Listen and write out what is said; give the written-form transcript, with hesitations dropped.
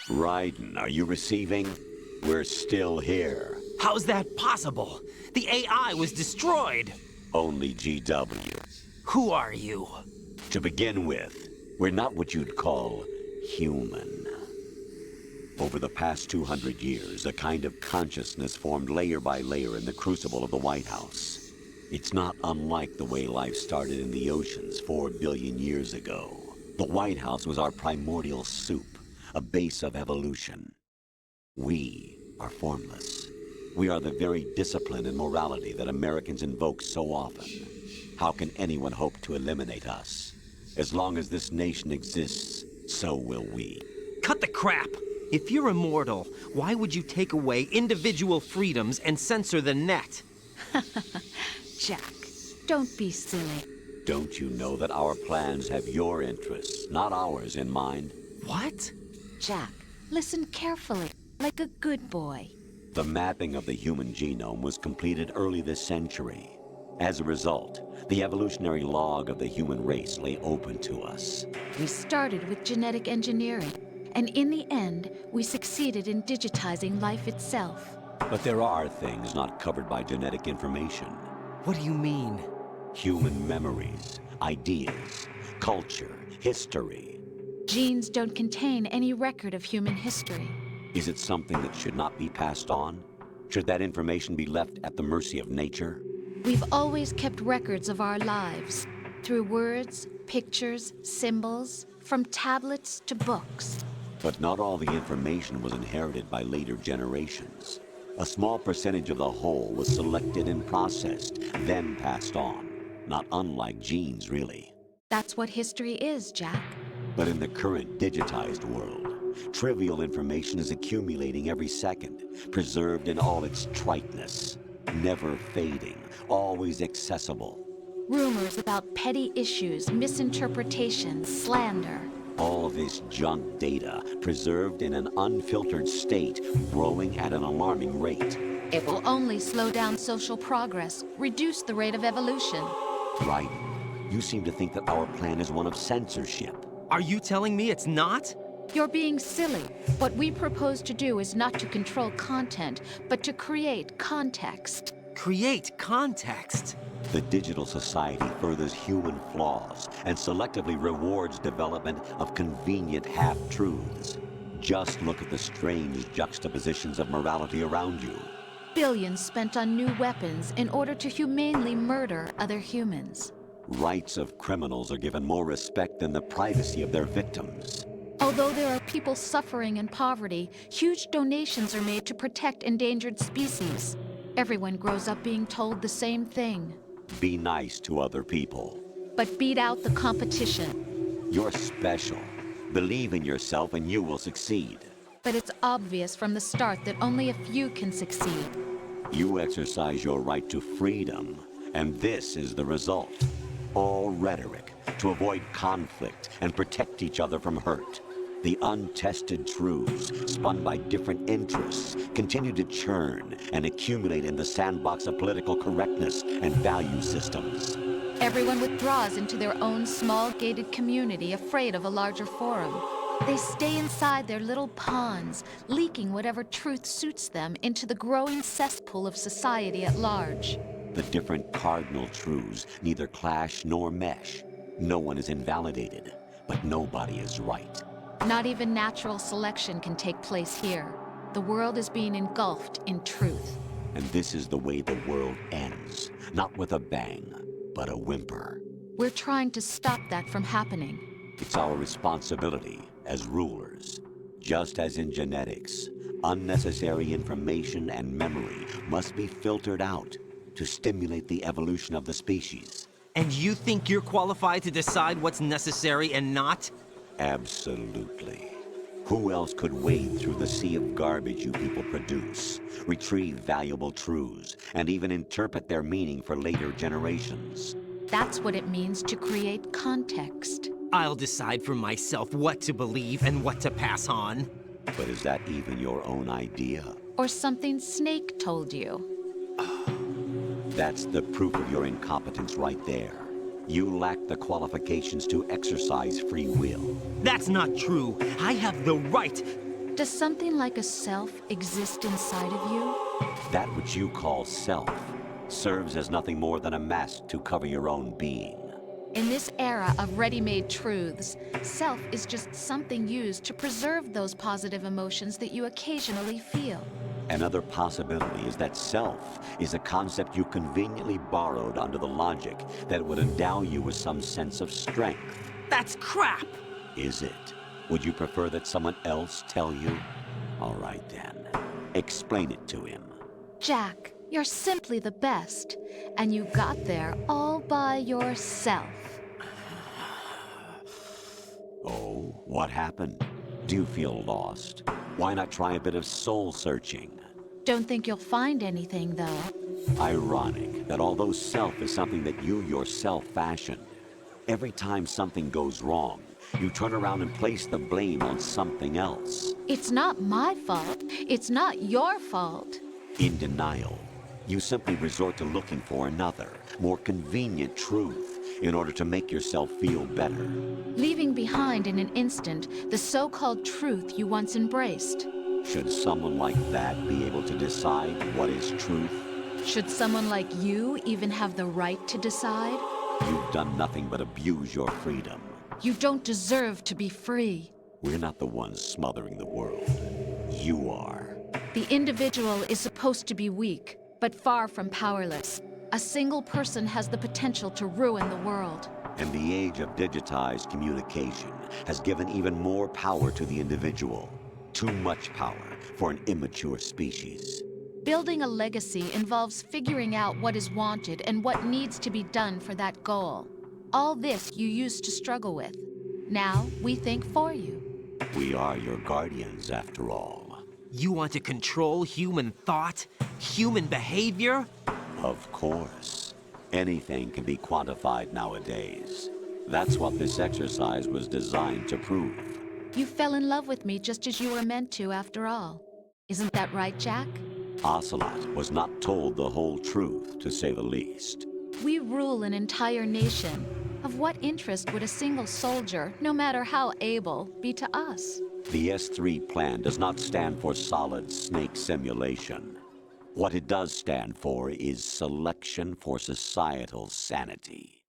Raiden, are you receiving? We're still here. How's that possible? The AI was destroyed. Only GW. Who are you? To begin with, we're not what you'd call human. Over the past 200 years, a kind of consciousness formed layer by layer in the crucible of the White House. It's not unlike the way life started in the oceans 4 billion years ago. The White House was our primordial soup, a base of evolution. We are formless. We are the very discipline and morality that Americans invoke so often. How can anyone hope to eliminate us? As long as this nation exists, so will we. Cut the crap! If you're immortal, why would you take away individual freedoms and censor the net? Jack, don't be silly. Don't you know that our plans have your interests, not ours, in mind? What? Jack, listen carefully, like a good boy. The mapping of the human genome was completed early this century. As a result, the evolutionary log of the human race lay open to us. We started with genetic engineering, and in the end, we succeeded in digitizing life itself. But there are things not covered by genetic information. What do you mean? Human memories, ideas, culture, history. Genes don't contain any record of human history. Is it something that should not be passed on? Should that information be left at the mercy of nature? We've always kept records of our lives, through words, pictures, symbols, from tablets to books. But not all the information was inherited by later generations. A small percentage of the whole was selected and processed, then passed on. Not unlike genes, really. That's what history is, Jack. But in the current digitized world, trivial information is accumulating every second, preserved in all its triteness, never fading, always accessible. Rumors about petty issues, misinterpretations, slander. All this junk data, preserved in an unfiltered state, growing at an alarming rate. It will only slow down social progress, reduce the rate of evolution. Right. You seem to think that our plan is one of censorship. Are you telling me it's not? You're being silly. What we propose to do is not to control content, but to create context. Create context. The digital society furthers human flaws and selectively rewards development of convenient half-truths. Just look at the strange juxtapositions of morality around you. Billions spent on new weapons in order to humanely murder other humans. Rights of criminals are given more respect than the privacy of their victims. Although there are people suffering in poverty, huge donations are made to protect endangered species. Everyone grows up being told the same thing. Be nice to other people. But beat out the competition. You're special. Believe in yourself and you will succeed. But it's obvious from the start that only a few can succeed. You exercise your right to freedom, and this is the result. All rhetoric to avoid conflict and protect each other from hurt. The untested truths, spun by different interests, continue to churn and accumulate in the sandbox of political correctness and value systems. Everyone withdraws into their own small gated community, afraid of a larger forum. They stay inside their little ponds, leaking whatever truth suits them into the growing cesspool of society at large. The different cardinal truths neither clash nor mesh. No one is invalidated, but nobody is right. Not even natural selection can take place here. The world is being engulfed in truth. And this is the way the world ends. Not with a bang, but a whimper. We're trying to stop that from happening. It's our responsibility as rulers. Just as in genetics, unnecessary information and memory must be filtered out to stimulate the evolution of the species. And you think you're qualified to decide what's necessary and not? Absolutely. Who else could wade through the sea of garbage you people produce, retrieve valuable truths, and even interpret their meaning for later generations? That's what it means to create context. I'll decide for myself what to believe and what to pass on. But is that even your own idea? Or something Snake told you? That's the proof of your incompetence right there. You lack the qualifications to exercise free will. That's not true. I have the right. Does something like a self exist inside of you? That which you call self serves as nothing more than a mask to cover your own being. In this era of ready-made truths, self is just something used to preserve those positive emotions that you occasionally feel. Another possibility is that self is a concept you conveniently borrowed under the logic that it would endow you with some sense of strength. That's crap! Is it? Would you prefer that someone else tell you? All right then. Explain it to him. Jack, you're simply the best, and you got there all by yourself. Oh, what happened? Do you feel lost? Why not try a bit of soul searching? Don't think you'll find anything, though. Ironic that although self is something that you yourself fashioned, every time something goes wrong, you turn around and place the blame on something else. It's not my fault. It's not your fault. In denial, you simply resort to looking for another, more convenient truth in order to make yourself feel better. Leaving behind in an instant the so-called truth you once embraced. Should someone like that be able to decide what is truth? Should someone like you even have the right to decide? You've done nothing but abuse your freedom. You don't deserve to be free. We're not the ones smothering the world. You are. The individual is supposed to be weak, but far from powerless. A single person has the potential to ruin the world. And the age of digitized communication has given even more power to the individual. Too much power for an immature species. Building a legacy involves figuring out what is wanted and what needs to be done for that goal. All this you used to struggle with. Now we think for you. We are your guardians, after all. You want to control human thought? Human behavior? Of course. Anything can be quantified nowadays. That's what this exercise was designed to prove. You fell in love with me just as you were meant to, after all. Isn't that right, Jack? Ocelot was not told the whole truth, to say the least. We rule an entire nation. Of what interest would a single soldier, no matter how able, be to us? The S3 plan does not stand for solid snake simulation. What it does stand for is selection for societal sanity.